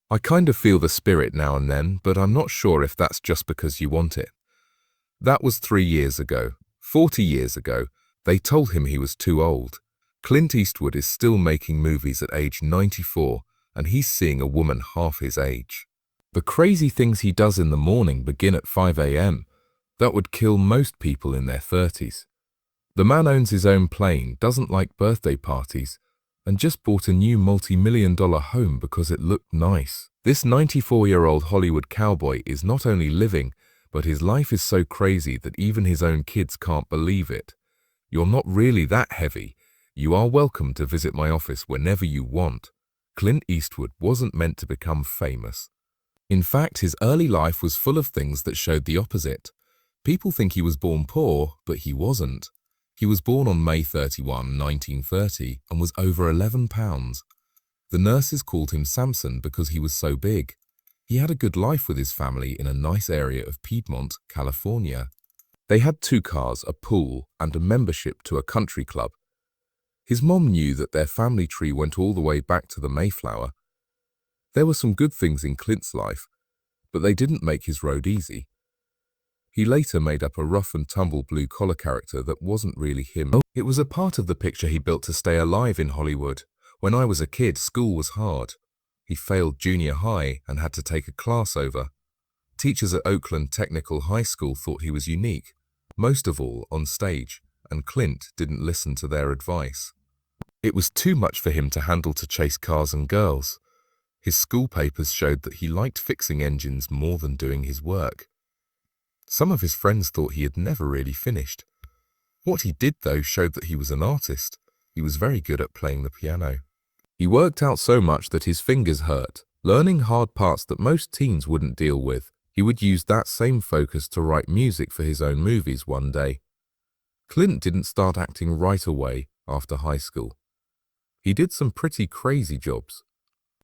I kind of feel the spirit now and then, but I'm not sure if that's just because you want it. That was 3 years ago. 40 years ago, they told him he was too old. Clint Eastwood is still making movies at age 94, and he's seeing a woman half his age. The crazy things he does in the morning begin at 5 a.m. That would kill most people in their 30s. The man owns his own plane, doesn't like birthday parties, and just bought a new multi-million-dollar home because it looked nice. This 94-year-old Hollywood cowboy is not only living, but his life is so crazy that even his own kids can't believe it. You're not really that heavy. You are welcome to visit my office whenever you want. Clint Eastwood wasn't meant to become famous. In fact, his early life was full of things that showed the opposite. People think he was born poor, but he wasn't. He was born on May 31, 1930, and was over 11 pounds. The nurses called him Samson because he was so big. He had a good life with his family in a nice area of Piedmont, California. They had 2 cars, a pool, and a membership to a country club. His mom knew that their family tree went all the way back to the Mayflower. There were some good things in Clint's life, but they didn't make his road easy. He later made up a rough and tumble blue-collar character that wasn't really him. It was a part of the picture he built to stay alive in Hollywood. When I was a kid, school was hard. He failed junior high and had to take a class over. Teachers at Oakland Technical High School thought he was unique, most of all on stage, and Clint didn't listen to their advice. It was too much for him to handle to chase cars and girls. His school papers showed that he liked fixing engines more than doing his work. Some of his friends thought he had never really finished. What he did, though, showed that he was an artist. He was very good at playing the piano. He worked out so much that his fingers hurt, learning hard parts that most teens wouldn't deal with. He would use that same focus to write music for his own movies one day. Clint didn't start acting right away after high school. He did some pretty crazy jobs.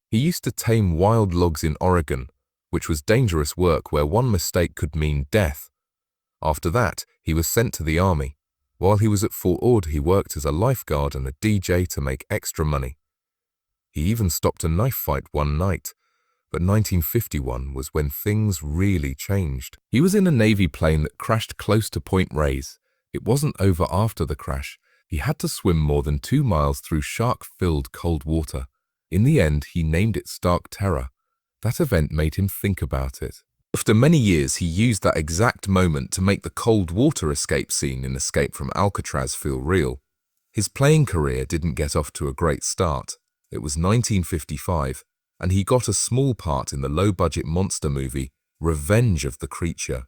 He used to tame wild logs in Oregon, which was dangerous work where one mistake could mean death. After that, he was sent to the army. While he was at Fort Ord, he worked as a lifeguard and a DJ to make extra money. He even stopped a knife fight one night, but 1951 was when things really changed. He was in a Navy plane that crashed close to Point Reyes. It wasn't over after the crash. He had to swim more than 2 miles through shark-filled cold water. In the end, he named it Stark Terror. That event made him think about it. After many years, he used that exact moment to make the cold water escape scene in Escape from Alcatraz feel real. His playing career didn't get off to a great start. It was 1955, and he got a small part in the low-budget monster movie, Revenge of the Creature.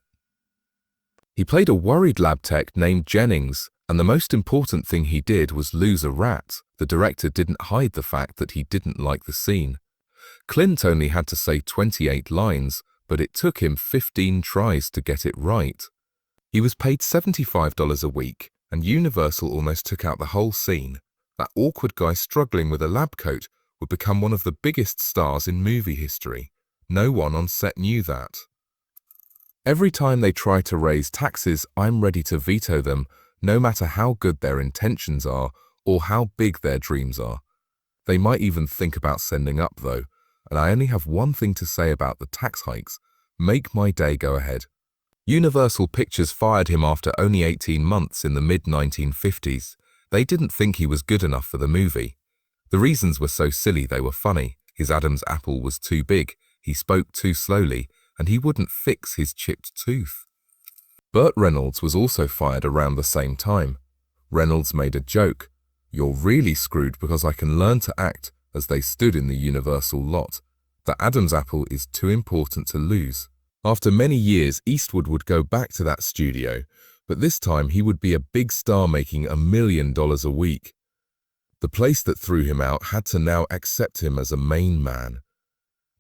He played a worried lab tech named Jennings, and the most important thing he did was lose a rat. The director didn't hide the fact that he didn't like the scene. Clint only had to say 28 lines, but it took him 15 tries to get it right. He was paid $75 a week, and Universal almost took out the whole scene. That awkward guy struggling with a lab coat would become one of the biggest stars in movie history. No one on set knew that. Every time they try to raise taxes, I'm ready to veto them, no matter how good their intentions are or how big their dreams are. They might even think about sending up, though, and I only have one thing to say about the tax hikes. Make my day, go ahead. Universal Pictures fired him after only 18 months in the mid-1950s. They didn't think he was good enough for the movie. The reasons were so silly they were funny. His Adam's apple was too big, he spoke too slowly, and he wouldn't fix his chipped tooth. Burt Reynolds was also fired around the same time. Reynolds made a joke. "You're really screwed because I can learn to act," as they stood in the Universal lot. The Adam's apple is too important to lose. After many years, Eastwood would go back to that studio, but this time he would be a big star making $1 million a week. The place that threw him out had to now accept him as a main man.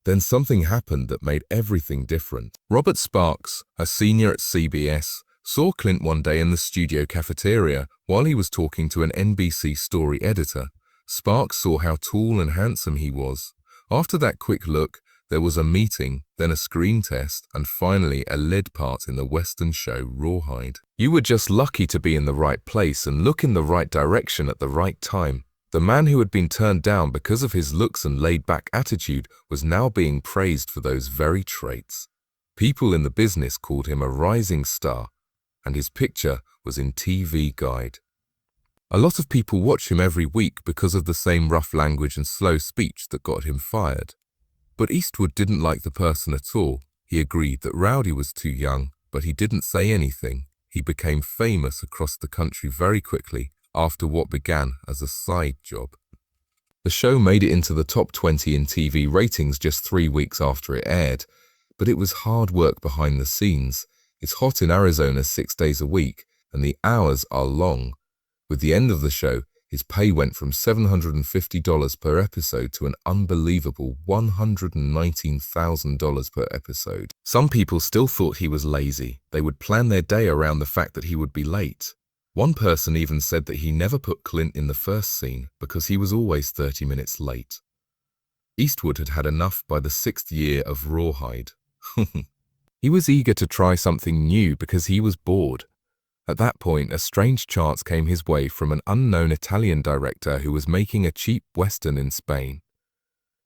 Then something happened that made everything different. Robert Sparks, a senior at CBS, saw Clint one day in the studio cafeteria while he was talking to an NBC story editor. Sparks saw how tall and handsome he was. After that quick look, there was a meeting, then a screen test, and finally a lead part in the Western show Rawhide. You were just lucky to be in the right place and look in the right direction at the right time. The man who had been turned down because of his looks and laid-back attitude was now being praised for those very traits. People in the business called him a rising star, and his picture was in TV Guide. A lot of people watch him every week because of the same rough language and slow speech that got him fired. But Eastwood didn't like the person at all. He agreed that Rowdy was too young, but he didn't say anything. He became famous across the country very quickly after what began as a side job. The show made it into the top 20 in TV ratings just 3 weeks after it aired, but it was hard work behind the scenes. It's hot in Arizona 6 days a week, and the hours are long. With the end of the show, his pay went from $750 per episode to an unbelievable $119,000 per episode. Some people still thought he was lazy. They would plan their day around the fact that he would be late. One person even said that he never put Clint in the first scene because he was always 30 minutes late. Eastwood had had enough by the 6th year of Rawhide. He was eager to try something new because he was bored. At that point, a strange chance came his way from an unknown Italian director who was making a cheap Western in Spain.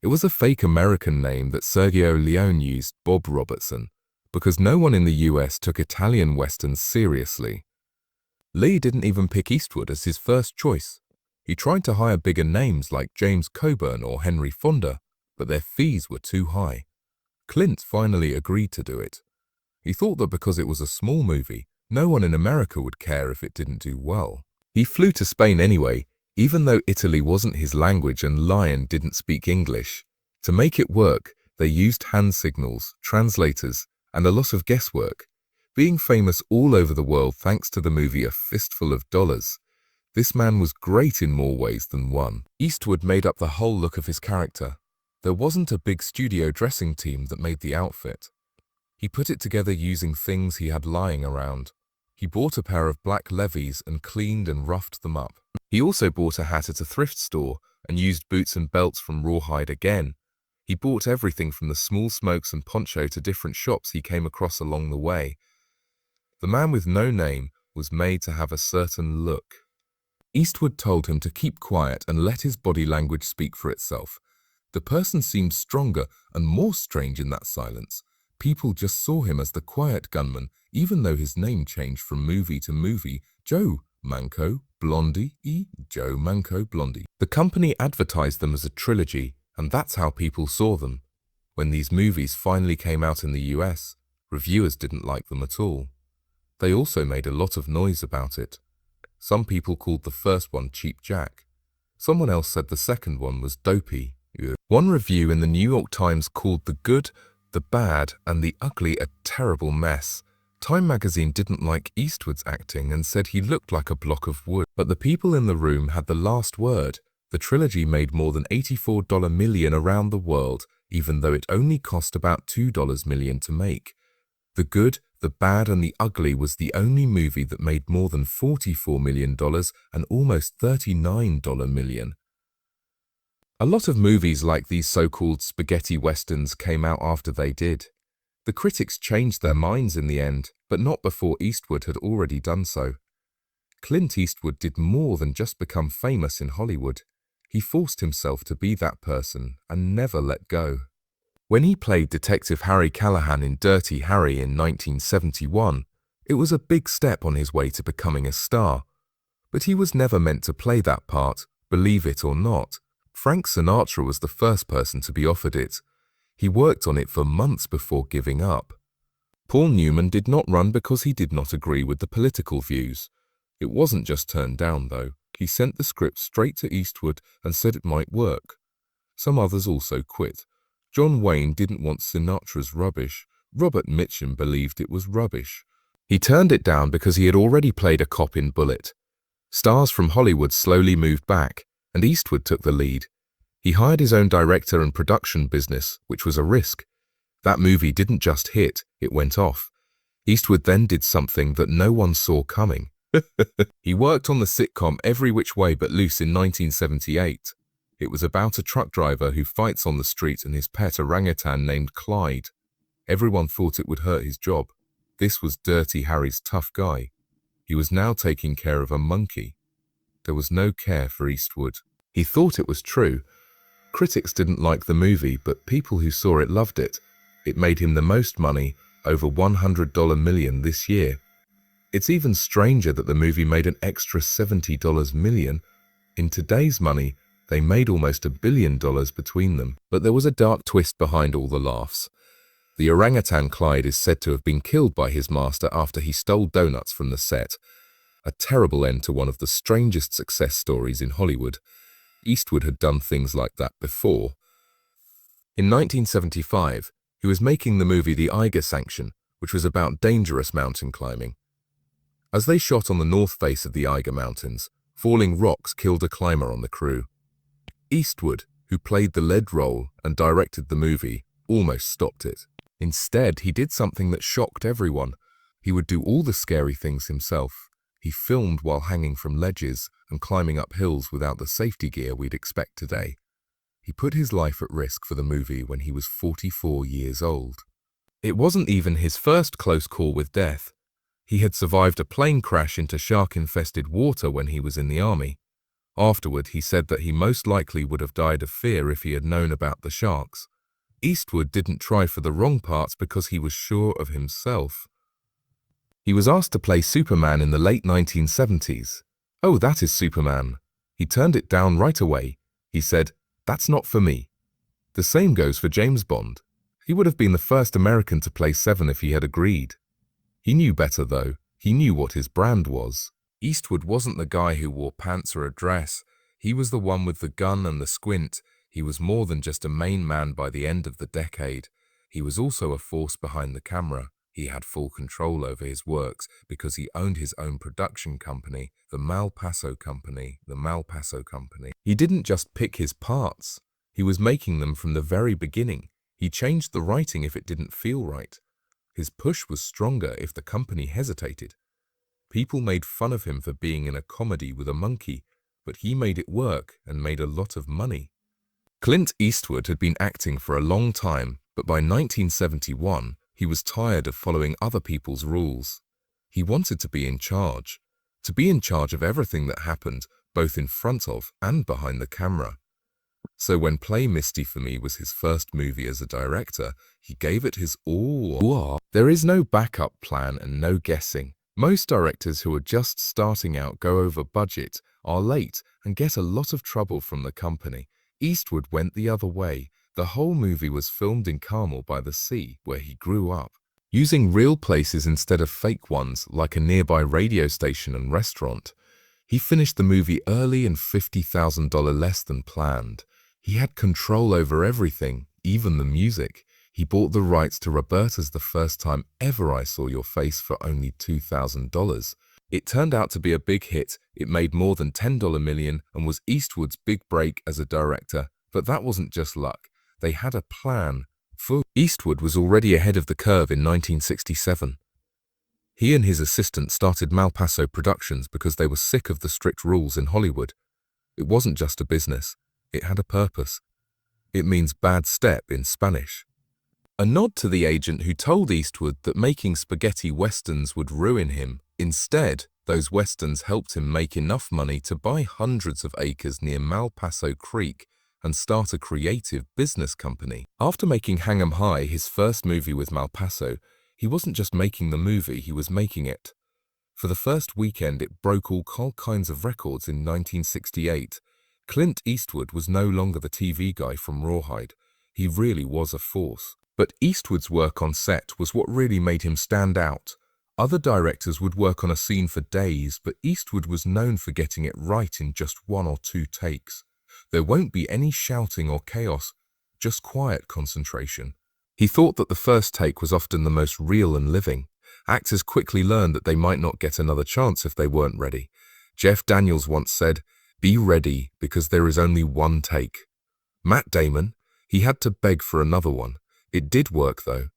It was a fake American name that Sergio Leone used, Bob Robertson, because no one in the US took Italian Westerns seriously. Lee didn't even pick Eastwood as his first choice. He tried to hire bigger names like James Coburn or Henry Fonda, but their fees were too high. Clint finally agreed to do it. He thought that because it was a small movie, no one in America would care if it didn't do well. He flew to Spain anyway, even though Italy wasn't his language and Lion didn't speak English. To make it work, they used hand signals, translators, and a lot of guesswork. Being famous all over the world thanks to the movie A Fistful of Dollars, this man was great in more ways than one. Eastwood made up the whole look of his character. There wasn't a big studio dressing team that made the outfit. He put it together using things he had lying around. He bought a pair of black levies and cleaned and roughed them up. He also bought a hat at a thrift store and used boots and belts from Rawhide again. He bought everything from the Small Smokes and Poncho to different shops he came across along the way. The man with no name was made to have a certain look. Eastwood told him to keep quiet and let his body language speak for itself. The person seemed stronger and more strange in that silence. People just saw him as the quiet gunman, even though his name changed from movie to movie. Joe Manco Blondie, Joe Manco Blondie. The company advertised them as a trilogy, and that's how people saw them. When these movies finally came out in the US, reviewers didn't like them at all. They also made a lot of noise about it. Some people called the first one Cheap Jack. Someone else said the second one was dopey. One review in the New York Times called The Good, The Bad, and The Ugly a terrible mess. Time magazine didn't like Eastwood's acting and said he looked like a block of wood. But the people in the room had the last word. The trilogy made more than $84 million around the world, even though it only cost about $2 million to make. The Good, The Bad, and The Ugly was the only movie that made more than $44 million and almost $39 million. A lot of movies like these so-called spaghetti westerns came out after they did. The critics changed their minds in the end, but not before Eastwood had already done so. Clint Eastwood did more than just become famous in Hollywood. He forced himself to be that person and never let go. When he played Detective Harry Callahan in Dirty Harry in 1971, it was a big step on his way to becoming a star. But he was never meant to play that part, believe it or not. Frank Sinatra was the first person to be offered it. He worked on it for months before giving up. Paul Newman did not run because he did not agree with the political views. It wasn't just turned down, though. He sent the script straight to Eastwood and said it might work. Some others also quit. John Wayne didn't want Sinatra's rubbish. Robert Mitchum believed it was rubbish. He turned it down because he had already played a cop in Bullet. Stars from Hollywood slowly moved back, and Eastwood took the lead. He hired his own director and production business, which was a risk. That movie didn't just hit, it went off. Eastwood then did something that no one saw coming. He worked on the sitcom Every Which Way But Loose in 1978. It was about a truck driver who fights on the street and his pet orangutan named Clyde. Everyone thought it would hurt his job. This was Dirty Harry's tough guy. He was now taking care of a monkey. There was no care for Eastwood. He thought it was true. Critics didn't like the movie, but people who saw it loved it. It made him the most money, over $100 million this year. It's even stranger that the movie made an extra $70 million. In today's money, they made almost $1 billion between them. But there was a dark twist behind all the laughs. The orangutan Clyde is said to have been killed by his master after he stole donuts from the set. A terrible end to one of the strangest success stories in Hollywood. Eastwood had done things like that before. In 1975, he was making the movie The Eiger Sanction, which was about dangerous mountain climbing. As they shot on the north face of the Eiger Mountains, falling rocks killed a climber on the crew. Eastwood, who played the lead role and directed the movie, almost stopped it. Instead, he did something that shocked everyone. He would do all the scary things himself. He filmed while hanging from ledges and climbing up hills without the safety gear we'd expect today. He put his life at risk for the movie when he was 44 years old. It wasn't even his first close call with death. He had survived a plane crash into shark-infested water when he was in the army. Afterward, he said that he most likely would have died of fear if he had known about the sharks. Eastwood didn't try for the wrong parts because he was sure of himself. He was asked to play Superman in the late 1970s. "Oh, that is Superman." He turned it down right away. He said, "That's not for me." The same goes for James Bond. He would have been the first American to play Seven if he had agreed. He knew better, though. He knew what his brand was. Eastwood wasn't the guy who wore pants or a dress. He was the one with the gun and the squint. He was more than just a main man by the end of the decade. He was also a force behind the camera. He had full control over his works because he owned his own production company, the Malpaso Company. He didn't just pick his parts. He was making them from the very beginning. He changed the writing if it didn't feel right. His push was stronger if the company hesitated. People made fun of him for being in a comedy with a monkey, but he made it work and made a lot of money. Clint Eastwood had been acting for a long time, but by 1971, he was tired of following other people's rules. He wanted to be in charge of everything that happened, both in front of and behind the camera. So when Play Misty for Me was his first movie as a director, he gave it his all. There is no backup plan and no guessing. Most directors who are just starting out go over budget, are late, and get a lot of trouble from the company. Eastwood went the other way. The whole movie was filmed in Carmel by the sea, where he grew up. Using real places instead of fake ones, like a nearby radio station and restaurant. He finished the movie early and $50,000 less than planned. He had control over everything, even the music. He bought the rights to Roberta's The First Time Ever I Saw Your Face for only $2,000. It turned out to be a big hit. It made more than $10 million and was Eastwood's big break as a director. But that wasn't just luck. They had a plan. Eastwood was already ahead of the curve in 1967. He and his assistant started Malpaso Productions because they were sick of the strict rules in Hollywood. It wasn't just a business. It had a purpose. It means bad step in Spanish. A nod to the agent who told Eastwood that making spaghetti westerns would ruin him. Instead, those westerns helped him make enough money to buy hundreds of acres near Malpaso Creek and start a creative business company. After making Hang 'em High, his first movie with Malpaso, he wasn't just making the movie, he was making it. For the first weekend, it broke all kinds of records in 1968. Clint Eastwood was no longer the TV guy from Rawhide. He really was a force. But Eastwood's work on set was what really made him stand out. Other directors would work on a scene for days, but Eastwood was known for getting it right in just 1 or 2 takes. There won't be any shouting or chaos, just quiet concentration. He thought that the first take was often the most real and living. Actors quickly learned that they might not get another chance if they weren't ready. Jeff Daniels once said, "Be ready because there is only 1 take." Matt Damon, he had to beg for another one. It did work though.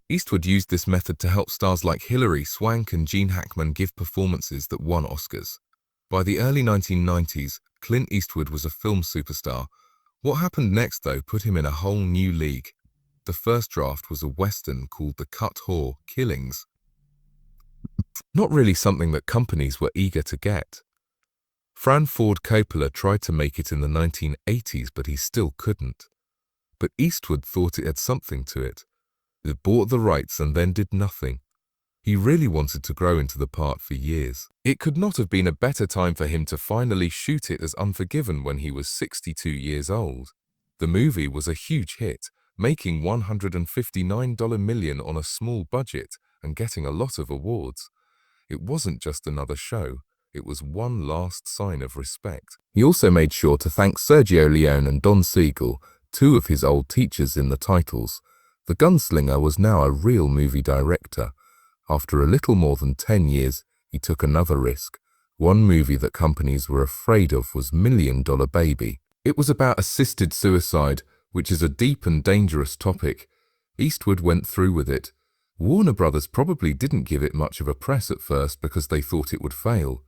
Eastwood used this method to help stars like Hilary Swank and Gene Hackman give performances that won Oscars. By the early 1990s, Clint Eastwood was a film superstar. What happened next though put him in a whole new league. The first draft was a western called The Cut Whore Killings. Not really something that companies were eager to get. Fran Ford Coppola tried to make it in the 1980s, but he still couldn't. But Eastwood thought it had something to it. It bought the rights and then did nothing. He really wanted to grow into the part for years. It could not have been a better time for him to finally shoot it as Unforgiven when he was 62 years old. The movie was a huge hit, making $159 million on a small budget and getting a lot of awards. It wasn't just another show, it was one last sign of respect. He also made sure to thank Sergio Leone and Don Siegel, two of his old teachers, in the titles. The gunslinger was now a real movie director. After a little more than 10 years, he took another risk. One movie that companies were afraid of was $1 Million Baby. It was about assisted suicide, which is a deep and dangerous topic. Eastwood went through with it. Warner Brothers probably didn't give it much of a press at first because they thought it would fail.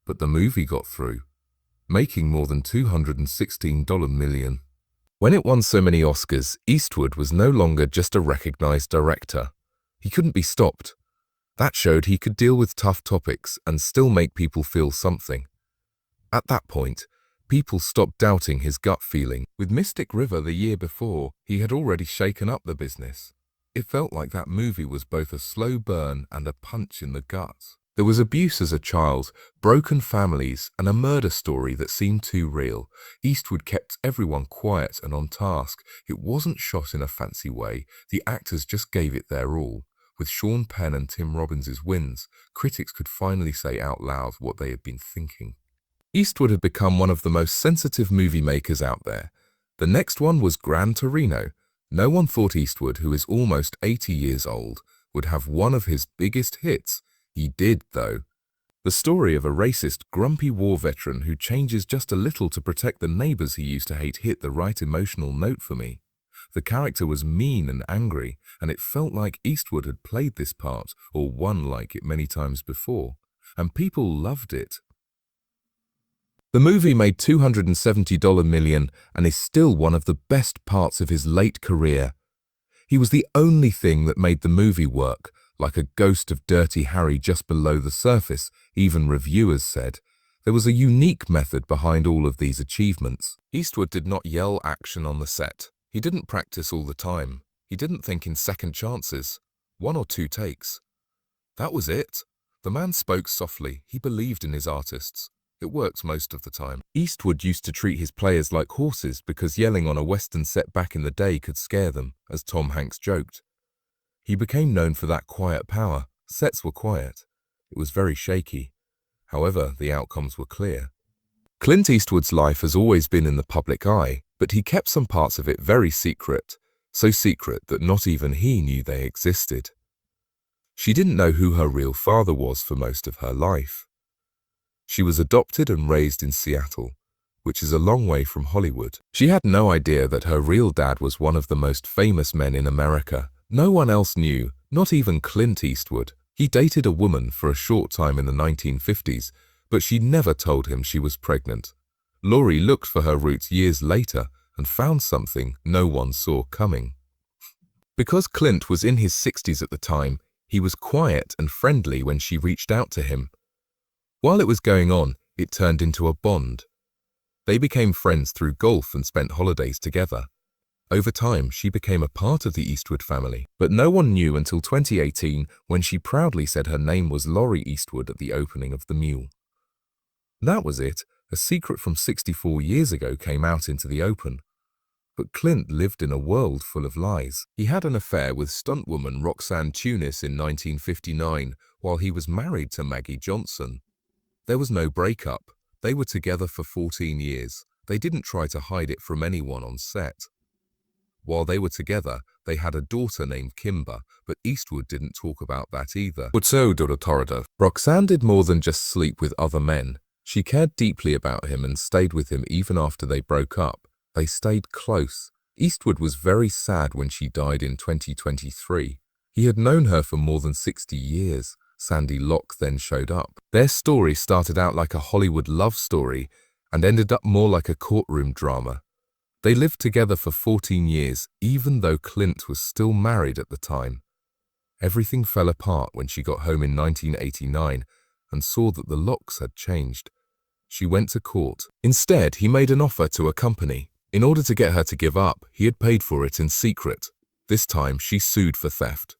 But the movie got through, making more than $216 million. When it won so many Oscars, Eastwood was no longer just a recognized director. He couldn't be stopped. That showed he could deal with tough topics and still make people feel something. At that point, people stopped doubting his gut feeling. With Mystic River the year before, he had already shaken up the business. It felt like that movie was both a slow burn and a punch in the gut. There was abuse as a child, broken families, and a murder story that seemed too real. Eastwood kept everyone quiet and on task. It wasn't shot in a fancy way. The actors just gave it their all. With Sean Penn and Tim Robbins' wins, critics could finally say out loud what they had been thinking. Eastwood had become one of the most sensitive movie makers out there. The next one was Gran Torino. No one thought Eastwood, who is almost 80 years old, would have one of his biggest hits. He did, though. The story of a racist, grumpy war veteran who changes just a little to protect the neighbors he used to hate hit the right emotional note for me. The character was mean and angry, and it felt like Eastwood had played this part, or one like it many times before, and people loved it. The movie made $270 million and is still one of the best parts of his late career. He was the only thing that made the movie work, like a ghost of Dirty Harry just below the surface, even reviewers said. There was a unique method behind all of these achievements. Eastwood did not yell action on the set. He didn't practice all the time. He didn't think in second chances. 1 or 2 takes. That was it. The man spoke softly. He believed in his artists. It worked most of the time. Eastwood used to treat his players like horses because yelling on a Western set back in the day could scare them, as Tom Hanks joked. He became known for that quiet power. Sets were quiet. It was very shaky. However, the outcomes were clear. Clint Eastwood's life has always been in the public eye, but he kept some parts of it very secret, so secret that not even he knew they existed. She didn't know who her real father was for most of her life. She was adopted and raised in Seattle, which is a long way from Hollywood. She had no idea that her real dad was one of the most famous men in America. No one else knew, not even Clint Eastwood. He dated a woman for a short time in the 1950s, but she never told him she was pregnant. Laurie looked for her roots years later and found something no one saw coming. Because Clint was in his 60s at the time, he was quiet and friendly when she reached out to him. While it was going on, it turned into a bond. They became friends through golf and spent holidays together. Over time, she became a part of the Eastwood family, but no one knew until 2018 when she proudly said her name was Laurie Eastwood at the opening of The Mule. That was it. A secret from 64 years ago came out into the open. But Clint lived in a world full of lies. He had an affair with stuntwoman Roxanne Tunis in 1959 while he was married to Maggie Johnson. There was no breakup. They were together for 14 years. They didn't try to hide it from anyone on set. While they were together, they had a daughter named Kimber, but Eastwood didn't talk about that either. Roxanne did more than just sleep with other men. She cared deeply about him and stayed with him even after they broke up. They stayed close. Eastwood was very sad when she died in 2023. He had known her for more than 60 years. Sandy Locke then showed up. Their story started out like a Hollywood love story and ended up more like a courtroom drama. They lived together for 14 years, even though Clint was still married at the time. Everything fell apart when she got home in 1989 and saw that the Locks had changed. She went to court. Instead, he made an offer to a company. In order to get her to give up, he had paid for it in secret. This time, she sued for theft.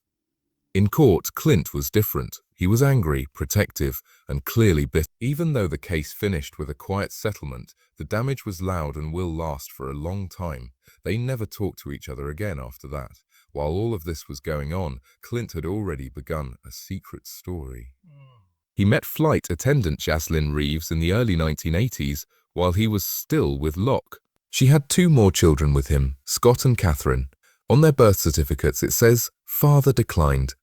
In court, Clint was different. He was angry, protective, and clearly bitter. Even though the case finished with a quiet settlement, the damage was loud and will last for a long time. They never talked to each other again after that. While all of this was going on, Clint had already begun a secret story. He met flight attendant Jaslyn Reeves in the early 1980s while he was still with Locke. She had 2 more children with him, Scott and Catherine. On their birth certificates it says, "Father declined."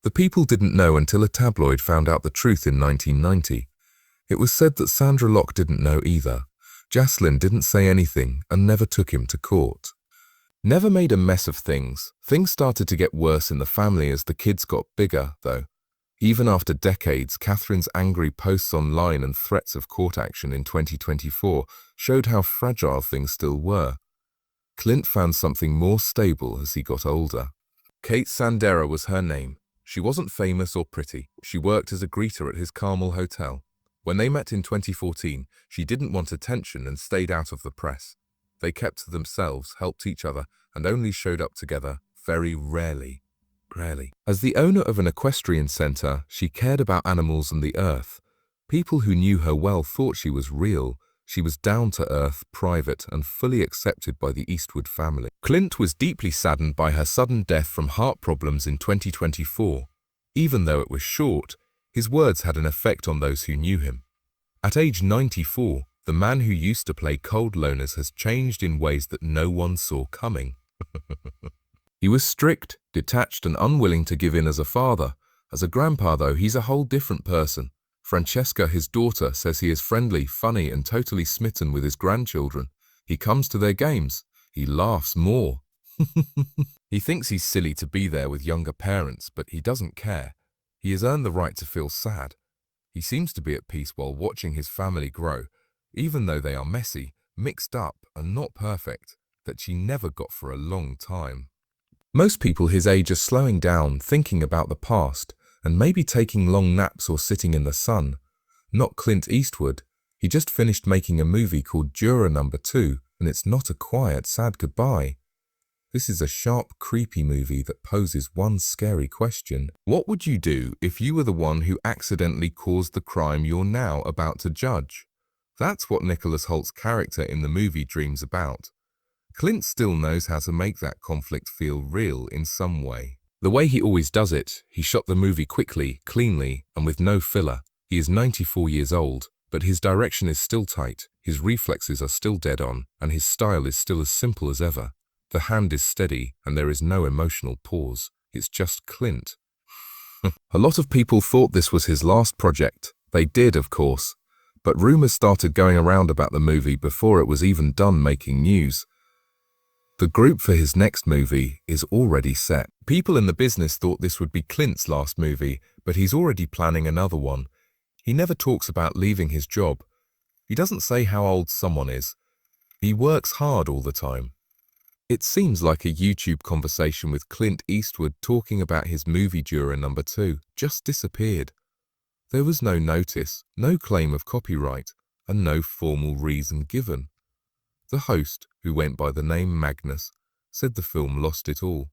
The people didn't know until a tabloid found out the truth in 1990. It was said that Sandra Locke didn't know either. Jaslyn didn't say anything and never took him to court. Never made a mess of things. Things started to get worse in the family as the kids got bigger, though. Even after decades, Catherine's angry posts online and threats of court action in 2024 showed how fragile things still were. Clint found something more stable as he got older. Kate Sandera was her name. She wasn't famous or pretty. She worked as a greeter at his Carmel hotel. When they met in 2014, she didn't want attention and stayed out of the press. They kept to themselves, helped each other, and only showed up together very rarely. As the owner of an equestrian center, she cared about animals and the earth. People who knew her well thought she was real. She was down to earth, private, and fully accepted by the Eastwood family. Clint was deeply saddened by her sudden death from heart problems in 2024. Even though it was short, his words had an effect on those who knew him. At age 94, the man who used to play cold loners has changed in ways that no one saw coming. He was strict, detached, and unwilling to give in as a father. As a grandpa, though, he's a whole different person. Francesca, his daughter, says he is friendly, funny, and totally smitten with his grandchildren. He comes to their games. He laughs more. He thinks he's silly to be there with younger parents, but he doesn't care. He has earned the right to feel sad. He seems to be at peace while watching his family grow, even though they are messy, mixed up, and not perfect, that she never got for a long time. Most people his age are slowing down, thinking about the past, and maybe taking long naps or sitting in the sun. Not Clint Eastwood. He just finished making a movie called Juror Number 2, and it's not a quiet, sad goodbye. This is a sharp, creepy movie that poses one scary question. What would you do if you were the one who accidentally caused the crime you're now about to judge? That's what Nicholas Holt's character in the movie dreams about. Clint still knows how to make that conflict feel real in some way. The way he always does it, he shot the movie quickly, cleanly, and with no filler. He is 94 years old, but his direction is still tight, his reflexes are still dead on, and his style is still as simple as ever. The hand is steady, and there is no emotional pause. It's just Clint. A lot of people thought this was his last project. They did, of course. But rumors started going around about the movie before it was even done making news. The group for his next movie is already set. People in the business thought this would be Clint's last movie, but he's already planning another one. He never talks about leaving his job. He doesn't say how old someone is. He works hard all the time. It seems like a YouTube conversation with Clint Eastwood talking about his movie Juror Number 2 just disappeared. There was no notice, no claim of copyright, and no formal reason given. The host, who went by the name Magnus, said the film lost it all.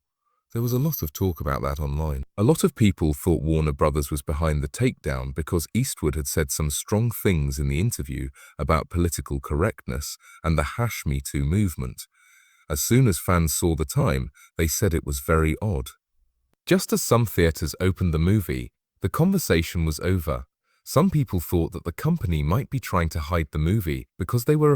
There was a lot of talk about that online. A lot of people thought Warner Brothers was behind the takedown because Eastwood had said some strong things in the interview about political correctness and the #Me Too movement. As soon as fans saw the time, they said it was very odd. Just as some theaters opened the movie, the conversation was over. Some people thought that the company might be trying to hide the movie because they were